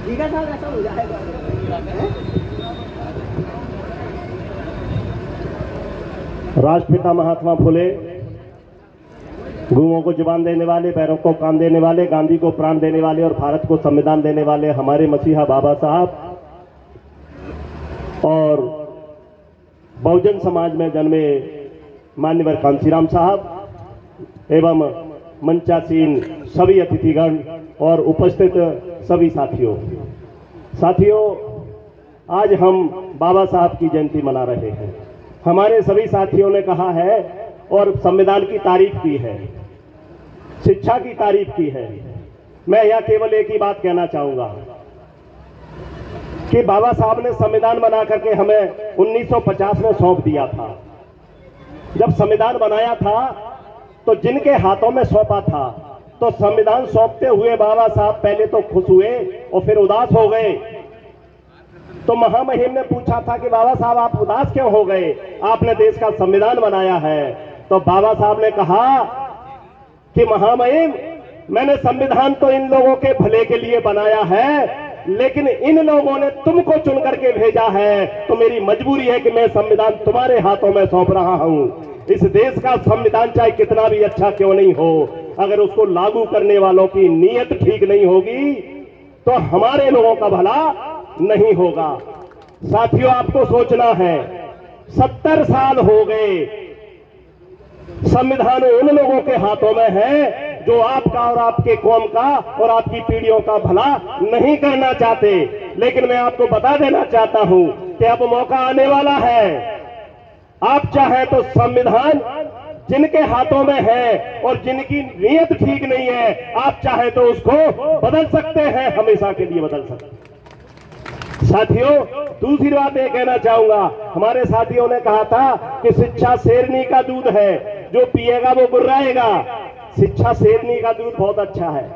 दीघा साहब ऐसा हो जाएगा। राष्ट्रपिता महात्मा फुले, गूंगों को जुबान देने वाले, पैरों को कान देने वाले, गांधी को प्राण देने वाले और भारत को संविधान देने वाले हमारे मसीहा बाबा साहब और बहुजन समाज में जन्मे मान्यवर कांशीराम साहब एवं मंचासीन सभी अतिथिगण और उपस्थित सभी साथियों, आज हम बाबा साहब की जयंती मना रहे हैं। हमारे सभी साथियों ने कहा है और संविधान की तारीफ की है, शिक्षा की तारीफ की है। मैं यह केवल एक ही बात कहना चाहूंगा कि बाबा साहब ने संविधान बना करके हमें 1950 में सौंप दिया था। जब संविधान बनाया था तो जिनके हाथों में सौंपा था, तो संविधान सौंपते हुए बाबा साहब पहले तो खुश हुए और फिर उदास हो गए। तो महामहिम ने पूछा था कि बाबा साहब आप उदास क्यों हो गए, आपने देश का संविधान बनाया है। तो बाबा साहब ने कहा कि महामहिम, मैंने संविधान तो इन लोगों के भले के लिए बनाया है, लेकिन इन लोगों ने तुमको चुन करके भेजा है, तो मेरी मजबूरी है कि मैं संविधान तुम्हारे हाथों में सौंप रहा हूं। इस देश का संविधान चाहे कितना भी अच्छा क्यों नहीं हो, अगर उसको लागू करने वालों की नीयत ठीक नहीं होगी तो हमारे लोगों का भला नहीं होगा। साथियों, आपको सोचना है, 70 साल हो गए, संविधान उन लोगों के हाथों में है जो आपका और आपके कौम का और आपकी पीढ़ियों का भला नहीं करना चाहते। लेकिन मैं आपको बता देना चाहता हूं कि अब मौका आने वाला है। आप चाहे तो संविधान जिनके हाथों में है और जिनकी नीयत ठीक नहीं है, आप चाहे तो उसको बदल सकते हैं, हमेशा के लिए बदल सकते हैं। साथियों, दूसरी बात ये कहना चाहूंगा, हमारे साथियों ने कहा था कि शिक्षा शेरनी का दूध है, जो पिएगा वो गुर्राएगा। शिक्षा शेरनी का दूध बहुत अच्छा है,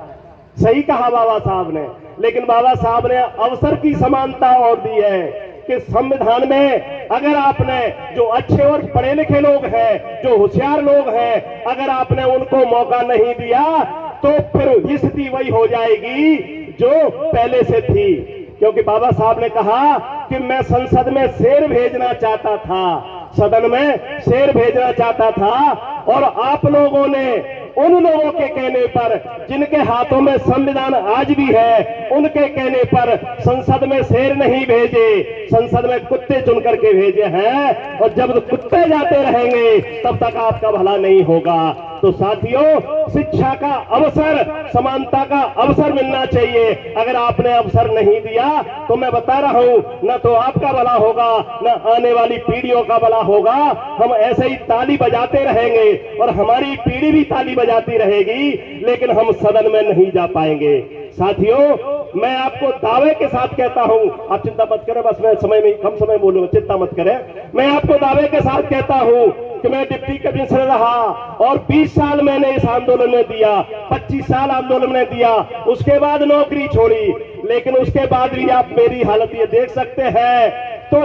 सही कहा बाबा साहब ने, लेकिन बाबा साहब ने अवसर की समानता और दी है कि संविधान में अगर आपने जो अच्छे और पढ़े लिखे लोग हैं, जो होशियार लोग हैं, अगर आपने उनको मौका नहीं दिया तो फिर स्थिति वही हो जाएगी जो पहले से थी। क्योंकि बाबा साहब ने कहा कि मैं संसद में शेर भेजना चाहता था, सदन में शेर भेजना चाहता था, और आप लोगों ने उन लोगों के कहने पर जिनके हाथों में संविधान आज भी है, उनके कहने पर संसद में शेर नहीं भेजे, संसद में कुत्ते चुन करके भेजे हैं। और जब कुत्ते जाते रहेंगे तब तक आपका भला नहीं होगा। तो साथियों, शिक्षा का अवसर, समानता का अवसर मिलना चाहिए। अगर आपने अवसर नहीं दिया तो मैं बता रहा हूं, न तो आपका भला होगा, न आने वाली पीढ़ियों का भला होगा। हम ऐसे ही ताली बजाते रहेंगे और हमारी पीढ़ी भी ताली बजाती रहेगी, लेकिन हम सदन में नहीं जा पाएंगे। साथियों, मैं आपको दावे के साथ कहता हूं, आप चिंता मत करें, बस मैं समय में कम समय बोलूंगा, चिंता मत करें। मैं आपको दावे के साथ कहता हूं कि मैं डिप्टी कमिश्नर रहा और 20 साल मैंने इस आंदोलन में दिया, 25 साल आंदोलन में दिया, उसके बाद नौकरी छोड़ी, लेकिन उसके बाद भी आप मेरी हालत ये देख सकते हैं। तो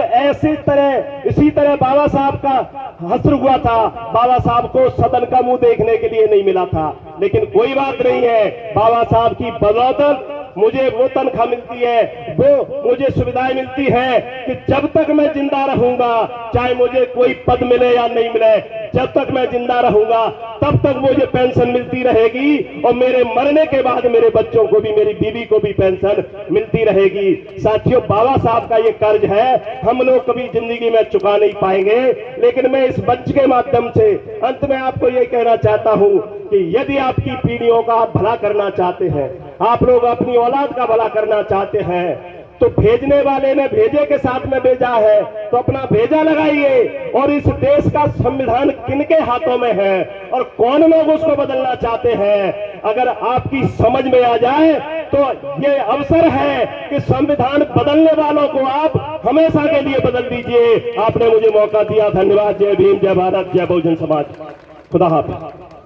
इसी तरह बाबा साहब का हश्र हुआ था, बाबा साहब को सदन का मुंह देखने के लिए नहीं मिला था, लेकिन कोई बात नहीं है, बाबा साहब की बदौलत मुझे वो तनख्वाह मिलती है, वो मुझे सुविधाएं मिलती है कि जब तक मैं जिंदा रहूंगा, चाहे मुझे कोई पद मिले या नहीं मिले, जब तक मैं जिंदा रहूंगा तब तक मुझे पेंशन मिलती रहेगी, और मेरे मरने के बाद मेरे बच्चों को भी, मेरी बीवी को भी पेंशन मिलती रहेगी। साथियों, बाबा साहब का ये कर्ज है, हम लोग कभी जिंदगी में चुका नहीं पाएंगे। लेकिन मैं इस मंच के माध्यम से अंत में आपको ये कहना चाहता हूं कि यदि आपकी पीढ़ियों का आप भला करना चाहते हैं, आप लोग अपनी औलाद का भला करना चाहते हैं, तो भेजने वाले ने भेजे के साथ में भेजा है, तो अपना भेजा लगाइए। और इस देश का संविधान किनके हाथों में है और कौन लोग उसको बदलना चाहते हैं, अगर आपकी समझ में आ जाए तो ये अवसर है कि संविधान बदलने वालों को आप हमेशा के लिए बदल दीजिए। आपने मुझे मौका दिया, धन्यवाद। जय भीम, जय भारत, जय बहुजन समाज, खुदा हाफिज।